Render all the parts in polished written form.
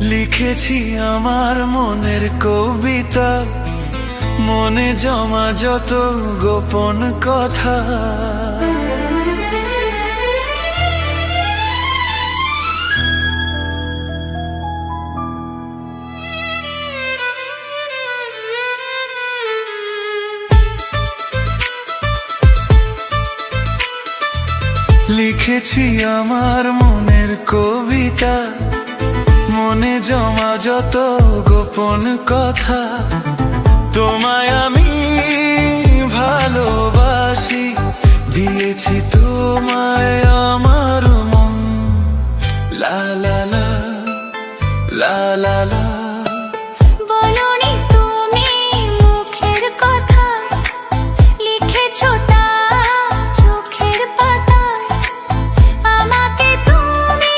লিখেছি আমার মনের কবিতা, মনে জমা যত গোপন কথা। লিখেছি আমার মনের কবিতা, মনে জমা যত গোপন কথা। তোমায় আমি ভালোবাসি, দিয়েছি তোমায় আমার মন। লা লা লা লা লা লা। বলনি তুমি মুখের কথা, লিখেছো তা চোখের পাতায়। আমাকে তুমি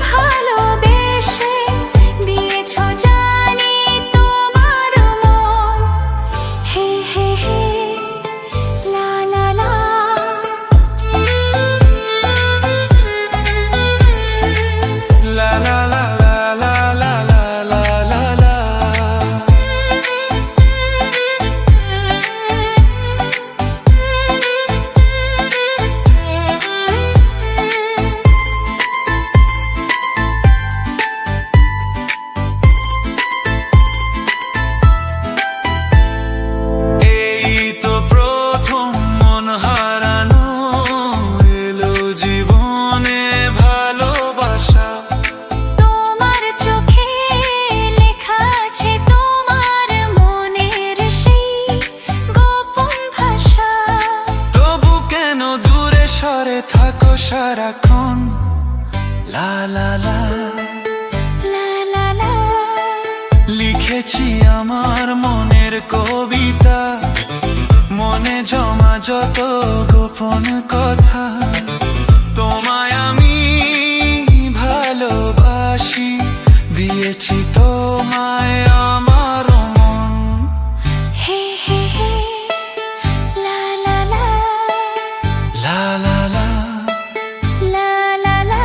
ভালোবেসে দিয়েছো জানি তোমার মন। হে হে হে লা লা লা। লা লা লা লা লা লা লা লা লা। এই তো প্রথম মন হারানো, এলো জীবনে ভালোবাসা। তোমার চোখে লেখা আছে তোমার মনের সেই গোপন ভাষা। তবু কেন দূরে সরে থাকো সারাক্ষণ? লা লা লা। লা লা লা। লিখেছি আমার মনের কবিতা, মনে জমা যত গোপন কথা। তোমায় আমি ভালোবাসি, দিয়েছি তোমায় আমার মন। হে হে হে লা লা লা। লা লা লা। লা লা লা।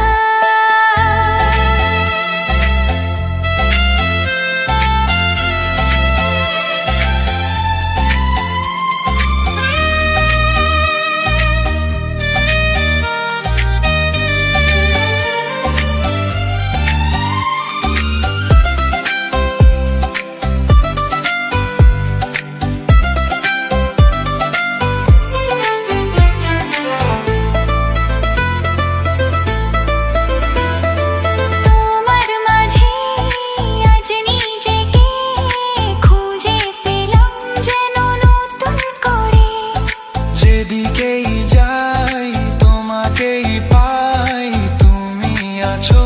তোমার মাঝে আজ নিজেকে খুঁজে পেলাম যেন নতুন করে। যেদিকেই যাই তোমাকেই পাই, তুমি আছো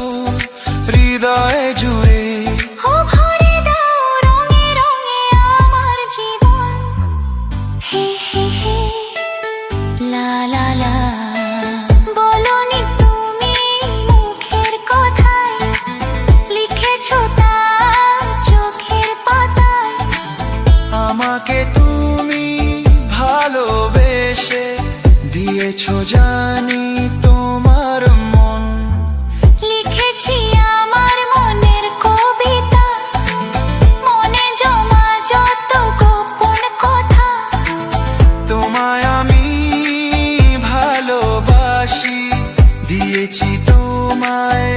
হৃদয়ে জুড়ে। ও ভরে দাও রঙে রঙে আমার জীবন। হে হে হে লা লা লা। বলনি তুমি মুখের কথায়, লিখেছো তা চোখের পাতায়। আমাকে তুমি ভালোবেসে দিয়েছো জানি তোমার মন। লিখেছি আমার মনের কবিতা, মনে জমা যত গোপন কথা। তোমায় আমি ভালোবাসি, দিয়েছি তোমায়